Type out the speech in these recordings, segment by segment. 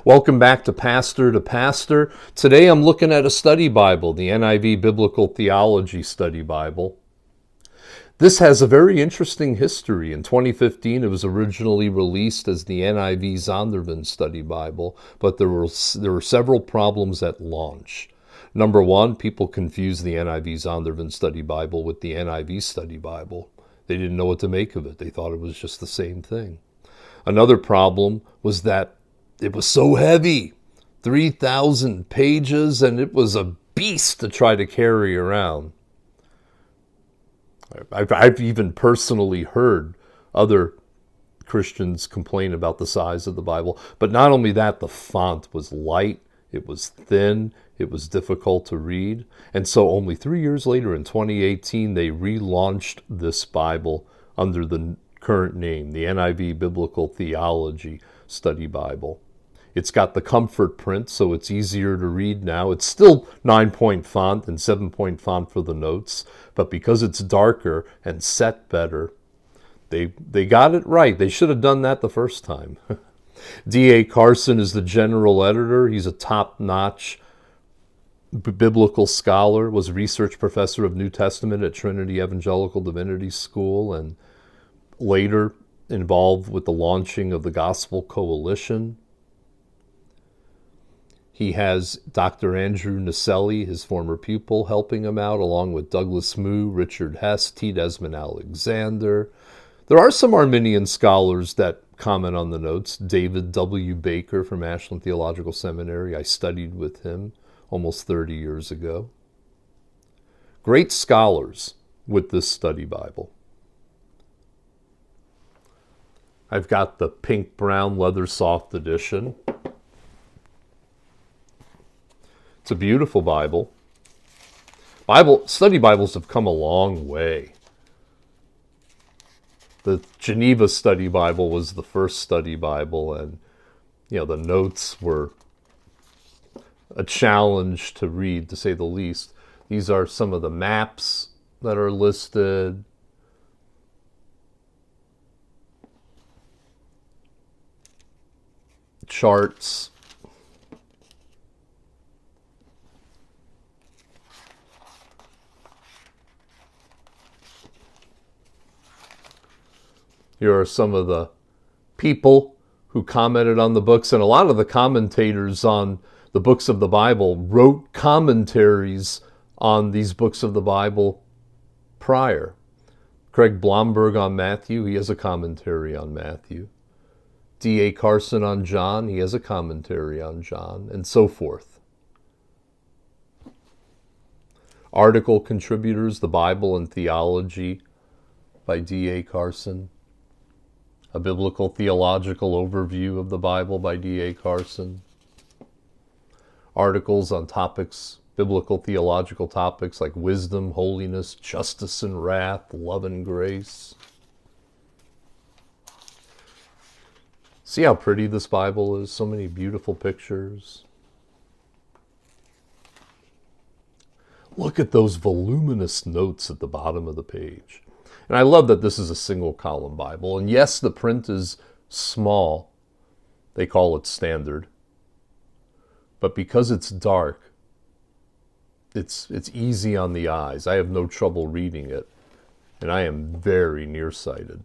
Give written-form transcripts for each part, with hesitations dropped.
Welcome back to Pastor. Today I'm looking at a study Bible, the NIV Biblical Theology Study Bible. This has a very interesting history. In 2015, it was originally released as the NIV Zondervan Study Bible, but there were several problems at launch. Number one, people confused the NIV Zondervan Study Bible with the NIV Study Bible. They didn't know what to make of it. They thought it was just the same thing. Another problem was that it was so heavy, 3,000 pages, and it was a beast to try to carry around. I've even personally heard other Christians complain about the size of the Bible. But not only that, the font was light, it was thin, it was difficult to read. And so only 3 years later, in 2018, they relaunched this Bible under the current name, the NIV Biblical Theology Study Bible. It's got the comfort print, so it's easier to read now. It's still 9-point font and 7-point font for the notes, but because it's darker and set better, they got it right. They should have done that the first time. D.A. Carson is the general editor. He's a top-notch biblical scholar, was a research professor of New Testament at Trinity Evangelical Divinity School, and later involved with the launching of the Gospel Coalition. He has Dr. Andrew Naselli, his former pupil, helping him out, along with Douglas Moo, Richard Hess, T. Desmond Alexander. There are some Arminian scholars that comment on the notes. David W. Baker from Ashland Theological Seminary. I studied with him almost 30 years ago. Great scholars with this study Bible. I've got the pink-brown leather soft edition. It's a beautiful Bible. Study Bibles have come a long way. The Geneva Study Bible was the first study Bible, and the notes were a challenge to read, to say the least. These are some of the maps that are listed. Charts. Here are some of the people who commented on the books, and a lot of the commentators on the books of the Bible wrote commentaries on these books of the Bible prior. Craig Blomberg on Matthew, he has a commentary on Matthew. D.A. Carson on John, he has a commentary on John, and so forth. Article contributors, The Bible and Theology by D.A. Carson. A Biblical Theological Overview of the Bible by D.A. Carson. Articles on topics, biblical theological topics like wisdom, holiness, justice and wrath, love and grace. See how pretty this Bible is? So many beautiful pictures. Look at those voluminous notes at the bottom of the page. And I love that this is a single column Bible. And yes, the print is small. They call it standard. But because it's dark, it's easy on the eyes. I have no trouble reading it. And I am very nearsighted.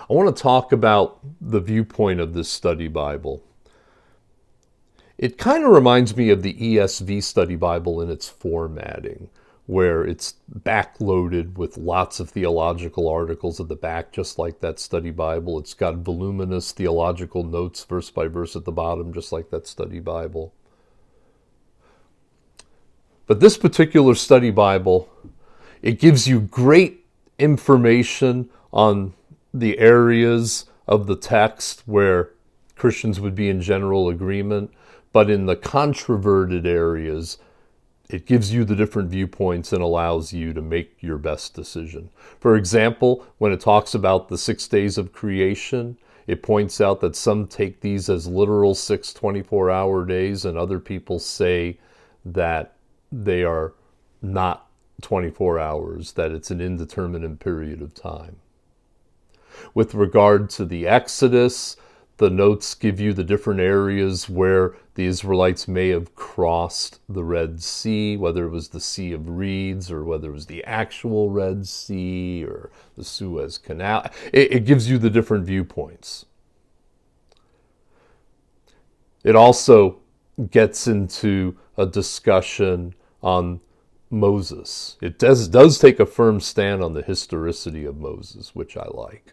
I want to talk about the viewpoint of this study Bible. It kind of reminds me of the ESV study Bible in its formatting, where it's backloaded with lots of theological articles at the back, just like that study Bible. It's got voluminous theological notes, verse by verse at the bottom, just like that study Bible. But this particular study Bible, it gives you great information on the areas of the text where Christians would be in general agreement, but in the controverted areas, it gives you the different viewpoints and allows you to make your best decision. For example, when it talks about the 6 days of creation, it points out that some take these as literal 6 24-hour days, and other people say that they are not 24 hours, that it's an indeterminate period of time. With regard to the Exodus, the notes give you the different areas where the Israelites may have crossed the Red Sea, whether it was the Sea of Reeds or whether it was the actual Red Sea or the Suez Canal. It gives you the different viewpoints. It also gets into a discussion on Moses. It does take a firm stand on the historicity of Moses, which I like.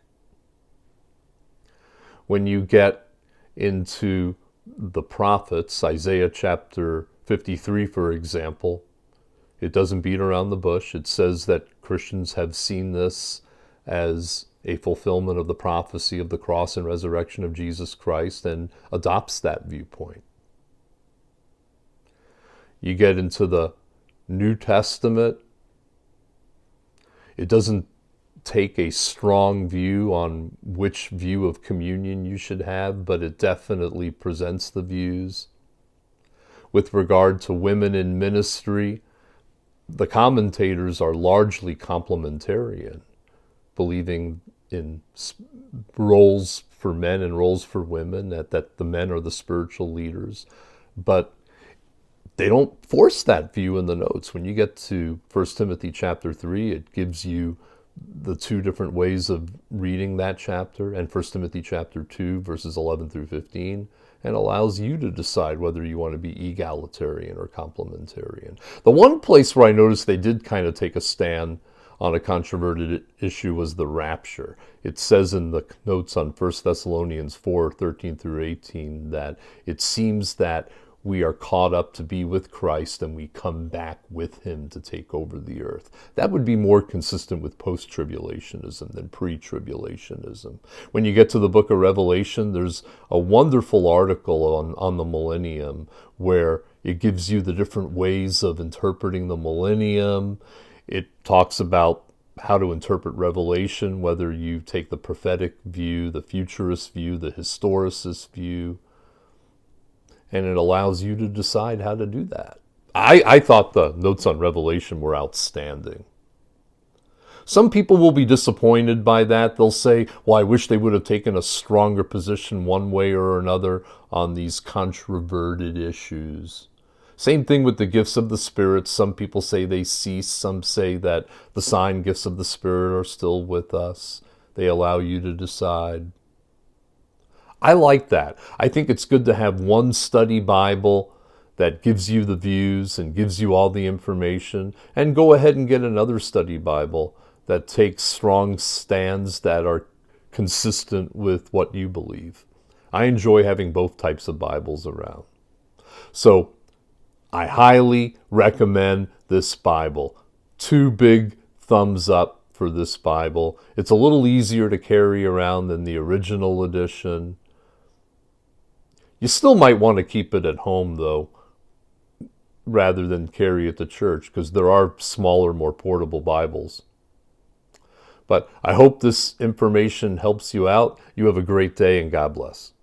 When you get into the prophets, Isaiah chapter 53, for example, it doesn't beat around the bush. It says that Christians have seen this as a fulfillment of the prophecy of the cross and resurrection of Jesus Christ and adopts that viewpoint. You get into the New Testament, it doesn't take a strong view on which view of communion you should have, but it definitely presents the views. With regard to women in ministry, the commentators are largely complementarian, believing in roles for men and roles for women, that the men are the spiritual leaders. But they don't force that view in the notes. When you get to 1 Timothy chapter 3, it gives you the two different ways of reading that chapter, and 1 Timothy chapter 2, verses 11 through 15, and allows you to decide whether you want to be egalitarian or complementarian. The one place where I noticed they did kind of take a stand on a controverted issue was the rapture. It says in the notes on 1 Thessalonians 4, 13 through 18, that it seems that we are caught up to be with Christ and we come back with him to take over the earth. That would be more consistent with post-tribulationism than pre-tribulationism. When you get to the book of Revelation, there's a wonderful article on the millennium where it gives you the different ways of interpreting the millennium. It talks about how to interpret Revelation, whether you take the prophetic view, the futurist view, the historicist view, and it allows you to decide how to do that. I thought the notes on Revelation were outstanding. Some people will be disappointed by that. They'll say, well, I wish they would have taken a stronger position one way or another on these controverted issues. Same thing with the gifts of the Spirit. Some people say they cease. Some say that the sign gifts of the Spirit are still with us. They allow you to decide. I like that. I think it's good to have one study Bible that gives you the views and gives you all the information, and go ahead and get another study Bible that takes strong stands that are consistent with what you believe. I enjoy having both types of Bibles around. So I highly recommend this Bible. 2 big thumbs up for this Bible. It's a little easier to carry around than the original edition. You still might want to keep it at home, though, rather than carry it to church, because there are smaller, more portable Bibles. But I hope this information helps you out. You have a great day, and God bless.